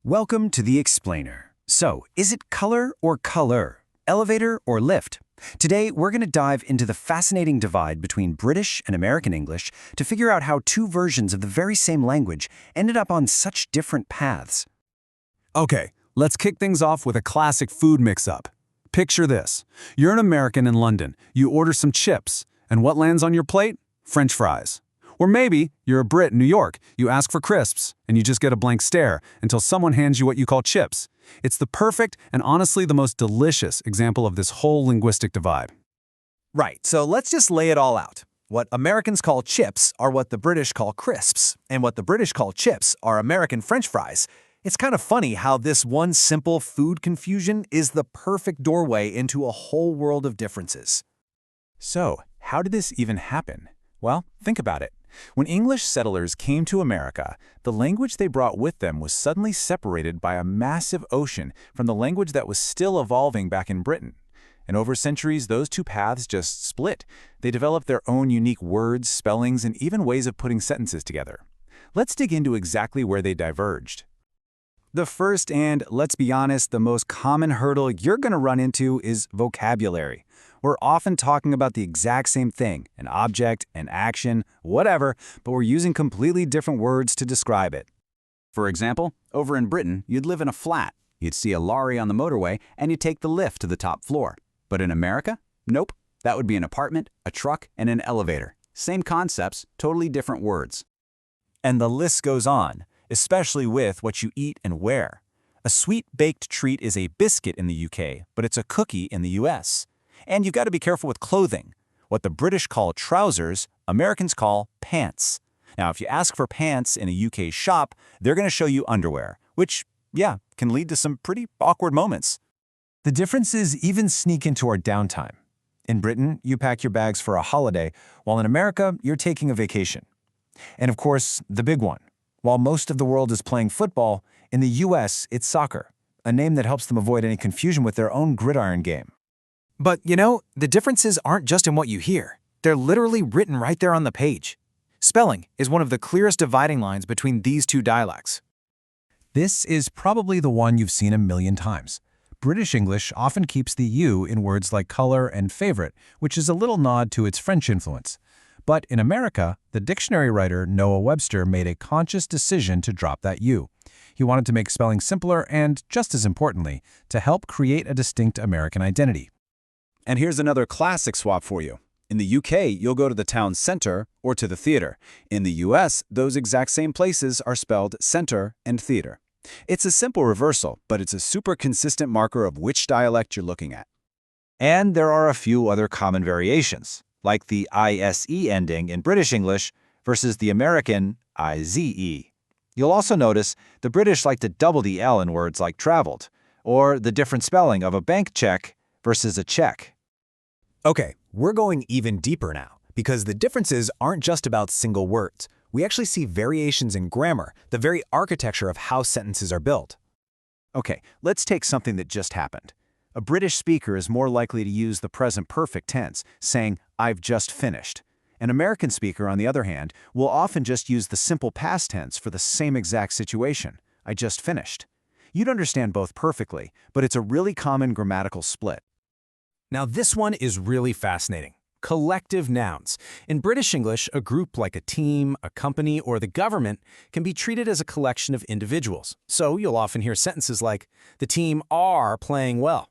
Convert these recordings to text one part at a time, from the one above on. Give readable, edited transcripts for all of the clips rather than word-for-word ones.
Welcome to The Explainer. So, is it color or color? Elevator or lift? Today, we're going to dive into the fascinating divide between British and American English to figure out how two versions of the very same language ended up on such different paths. Okay, let's kick things off with a classic food mix-up. Picture this. You're an American in London. You order some chips, and what lands on your plate? French fries. Or maybe you're a Brit in New York. You ask for crisps, and you just get a blank stare until someone hands you what you call chips. It's the perfect and honestly the most delicious example of this whole linguistic divide. Right, so let's just lay it all out. What Americans call chips are what the British call crisps, and what the British call chips are American French fries. It's kind of funny how this one simple food confusion is the perfect doorway into a whole world of differences. So, how did this even happen? Well, think about it. When English settlers came to America, the language they brought with them was suddenly separated by a massive ocean from the language that was still evolving back in Britain. And over centuries, those two paths just split. They developed their own unique words, spellings, and even ways of putting sentences together. Let's dig into exactly where they diverged. The first and, let's be honest, the most common hurdle you're going to run into is vocabulary. We're often talking about the exact same thing, an object, an action, whatever, but we're using completely different words to describe it. For example, over in Britain, you'd live in a flat. You'd see a lorry on the motorway, and you'd take the lift to the top floor. But in America? Nope. That would be an apartment, a truck, and an elevator. Same concepts, totally different words. And the list goes on, especially with what you eat and where. A sweet baked treat is a biscuit in the UK, but it's a cookie in the US. And you've got to be careful with clothing. What the British call trousers, Americans call pants. Now, if you ask for pants in a UK shop, they're going to show you underwear, which, yeah, can lead to some pretty awkward moments. The differences even sneak into our downtime. In Britain, you pack your bags for a holiday, while in America, you're taking a vacation. And of course, the big one. While most of the world is playing football, in the US, it's soccer, a name that helps them avoid any confusion with their own gridiron game. But, the differences aren't just in what you hear. They're literally written right there on the page. Spelling is one of the clearest dividing lines between these two dialects. This is probably the one you've seen a million times. British English often keeps the U in words like color and favorite, which is a little nod to its French influence. But in America, the dictionary writer Noah Webster made a conscious decision to drop that U. He wanted to make spelling simpler and, just as importantly, to help create a distinct American identity. And here's another classic swap for you. In the UK, you'll go to the town center or to the theater. In the US, those exact same places are spelled center and theater. It's a simple reversal, but it's a super consistent marker of which dialect you're looking at. And there are a few other common variations, like the ISE ending in British English versus the American IZE. You'll also notice the British like to double the L in words like traveled, or the different spelling of a bank check versus a check. Okay, we're going even deeper now, because the differences aren't just about single words. We actually see variations in grammar, the very architecture of how sentences are built. Okay, let's take something that just happened. A British speaker is more likely to use the present perfect tense, saying, "I've just finished." An American speaker, on the other hand, will often just use the simple past tense for the same exact situation, "I just finished." You'd understand both perfectly, but it's a really common grammatical split. Now this one is really fascinating. Collective nouns. In British English, a group like a team, a company, or the government can be treated as a collection of individuals. So you'll often hear sentences like, "The team are playing well."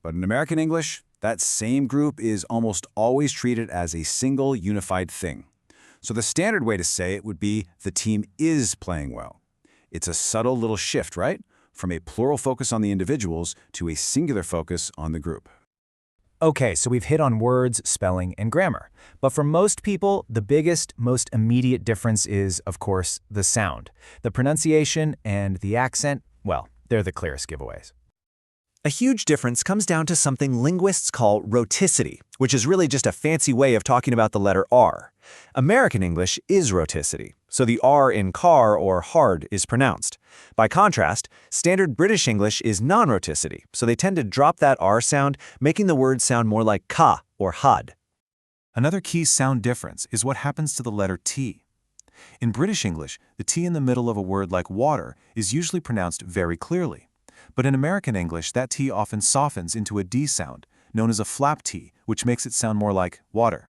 But in American English, that same group is almost always treated as a single unified thing. So the standard way to say it would be, "The team is playing well." It's a subtle little shift, right? From a plural focus on the individuals to a singular focus on the group. Okay, so we've hit on words, spelling, and grammar. But for most people, the biggest, most immediate difference is, of course, the sound. The pronunciation and the accent, well, they're the clearest giveaways. A huge difference comes down to something linguists call rhoticity, which is really just a fancy way of talking about the letter R. American English is rhoticity, so the R in car or hard is pronounced. By contrast, standard British English is non-rhoticity, so they tend to drop that R sound, making the word sound more like ka or had. Another key sound difference is what happens to the letter T. In British English, the T in the middle of a word like water is usually pronounced very clearly. But in American English, that T often softens into a D sound, known as a flap T, which makes it sound more like water.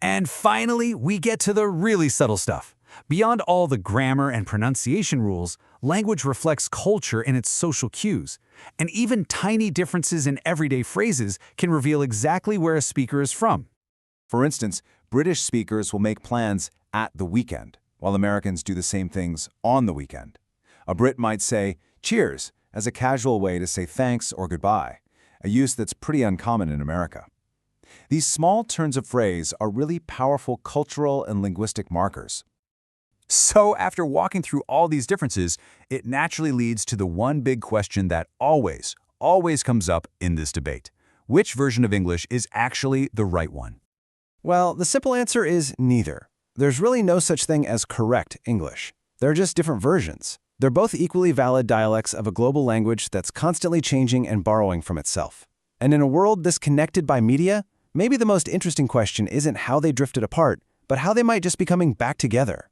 And finally, we get to the really subtle stuff. Beyond all the grammar and pronunciation rules, language reflects culture in its social cues. And even tiny differences in everyday phrases can reveal exactly where a speaker is from. For instance, British speakers will make plans at the weekend, while Americans do the same things on the weekend. A Brit might say, cheers, as a casual way to say thanks or goodbye, a use that's pretty uncommon in America. These small turns of phrase are really powerful cultural and linguistic markers. So after walking through all these differences, it naturally leads to the one big question that always comes up in this debate. Which version of English is actually the right one? Well, the simple answer is neither. There's really no such thing as correct English. They're just different versions. They're both equally valid dialects of a global language that's constantly changing and borrowing from itself. And in a world this connected by media, maybe the most interesting question isn't how they drifted apart, but how they might just be coming back together.